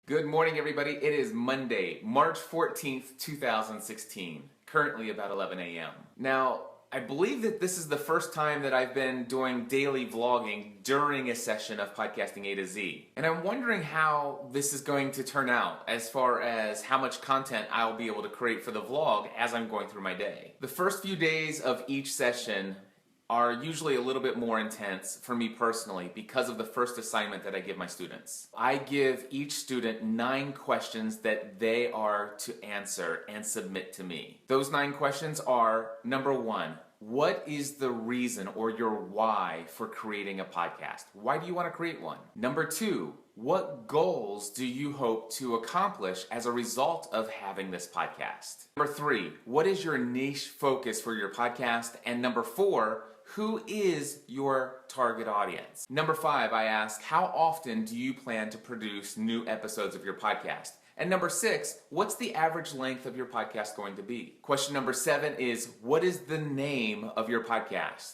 Good morning, everybody. It is Monday, March 14th, 2016, currently about 11 a.m. Now, I believe that this is the first time that I've been doing daily vlogging during a session of Podcasting A to Z. And I'm wondering how this is going to turn out as far as how much content I'll be able to create for the vlog as I'm going through my day. The first few days of each session are usually a little bit more intense for me personally because of the first assignment that I give my students. I give each student 9 questions that they are to answer and submit to me. Those 9 questions are, number 1, what is the reason or your why for creating a podcast? Why do you want to create one? Number 2, what goals do you hope to accomplish as a result of having this podcast? Number 3, what is your niche focus for your podcast? And number 4, who is your target audience? Number 5, I ask, how often do you plan to produce new episodes of your podcast? And number 6, what's the average length of your podcast going to be? Question number 7 is, what is the name of your podcast?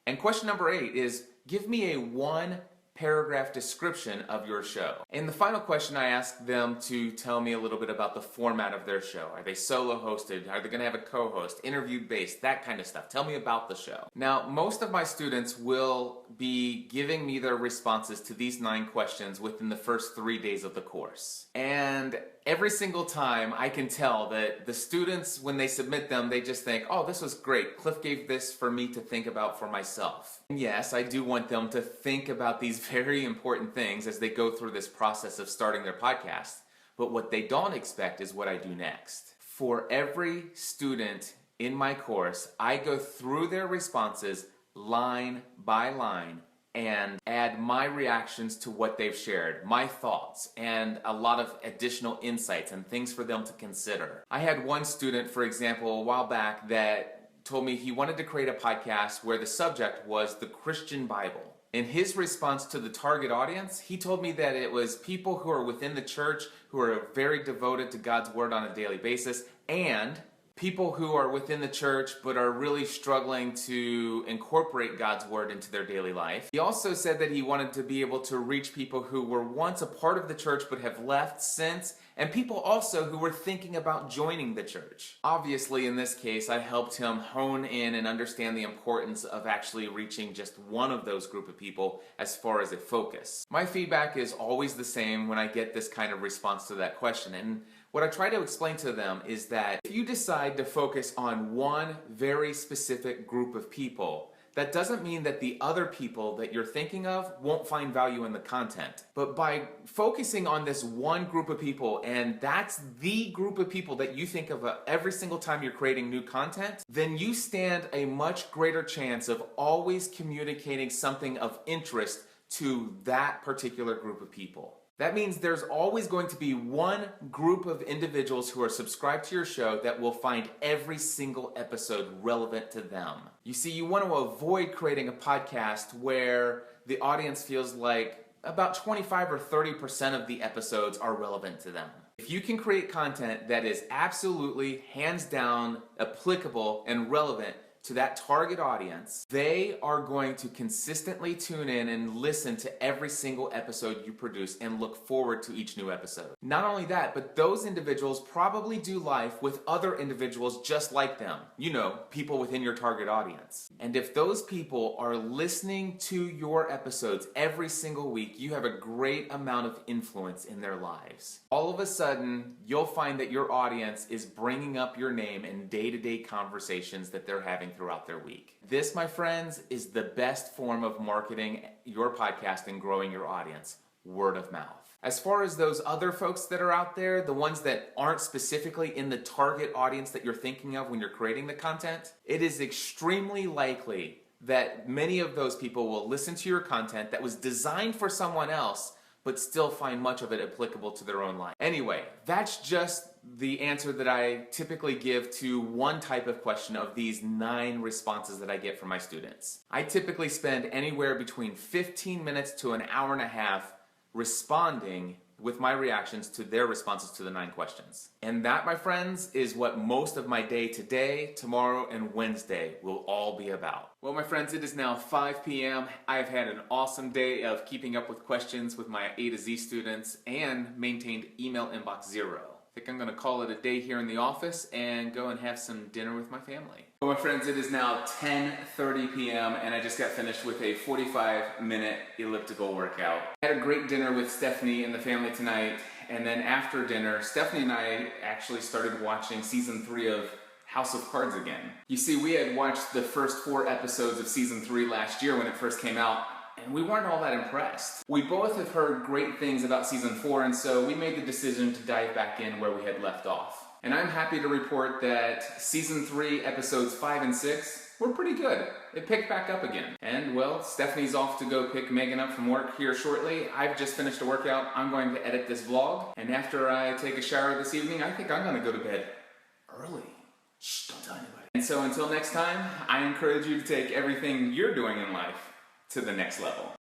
And question number 8 is, give me a 1-paragraph description of your show. And the final question, I ask them to tell me a little bit about the format of their show. Are they solo hosted? Are they going to have a co-host? Interview based? That kind of stuff. Tell me about the show. Now, most of my students will be giving me their responses to these 9 questions within the first 3 days of the course. And every single time I can tell that the students, when they submit them, they just think, oh, this was great. Cliff gave this for me to think about for myself. And yes, I do want them to think about these very important things as they go through this process of starting their podcast. But what they don't expect is what I do next. For every student in my course, I go through their responses line by line and add my reactions to what they've shared, my thoughts, and a lot of additional insights and things for them to consider. I had one student, for example, a while back that told me he wanted to create a podcast where the subject was the Christian Bible. In his response to the target audience, he told me that it was people who are within the church, who are very devoted to God's Word on a daily basis, and people who are within the church but are really struggling to incorporate God's Word into their daily life. He also said that he wanted to be able to reach people who were once a part of the church but have left since, and people also who were thinking about joining the church. Obviously, in this case, I helped him hone in and understand the importance of actually reaching just one of those group of people as far as a focus. My feedback is always the same when I get this kind of response to that question, and what I try to explain to them is that if you decide to focus on one very specific group of people, that doesn't mean that the other people that you're thinking of won't find value in the content. But by focusing on this one group of people, and that's the group of people that you think of every single time you're creating new content, then you stand a much greater chance of always communicating something of interest to that particular group of people. That means there's always going to be one group of individuals who are subscribed to your show that will find every single episode relevant to them. You see, you want to avoid creating a podcast where the audience feels like about 25 or 30% of the episodes are relevant to them. If you can create content that is absolutely, hands down, applicable and relevant to that target audience, they are going to consistently tune in and listen to every single episode you produce and look forward to each new episode. Not only that, but those individuals probably do life with other individuals just like them. You know, people within your target audience. And if those people are listening to your episodes every single week, you have a great amount of influence in their lives. All of a sudden, you'll find that your audience is bringing up your name in day-to-day conversations that they're having throughout their week. This, my friends, is the best form of marketing your podcast and growing your audience. Word of mouth. As far as those other folks that are out there, the ones that aren't specifically in the target audience that you're thinking of when you're creating the content, it is extremely likely that many of those people will listen to your content that was designed for someone else but still find much of it applicable to their own life. Anyway, that's just the answer that I typically give to one type of question of these 9 responses that I get from my students. I typically spend anywhere between 15 minutes to an hour and a half responding with my reactions to their responses to the 9 questions. And that, my friends, is what most of my day today, tomorrow, and Wednesday will all be about. Well, my friends, it is now 5 p.m. I've had an awesome day of keeping up with questions with my A to Z students and maintained email inbox 0. I think I'm going to call it a day here in the office and go and have some dinner with my family. Well, my friends, it is now 10:30 p.m. and I just got finished with a 45-minute elliptical workout. I had a great dinner with Stephanie and the family tonight, and then after dinner, Stephanie and I actually started watching season 3 of House of Cards again. You see, we had watched the first 4 episodes of season 3 last year when it first came out, and we weren't all that impressed. We both have heard great things about season 4, and so we made the decision to dive back in where we had left off. And I'm happy to report that season 3 episodes 5 and 6 were pretty good. It picked back up again. And well, Stephanie's off to go pick Megan up from work here shortly. I've just finished a workout. I'm going to edit this vlog, and after I take a shower this evening, I think I'm gonna go to bed early. Shh, don't tell anybody. And so until next time, I encourage you to take everything you're doing in life to the next level.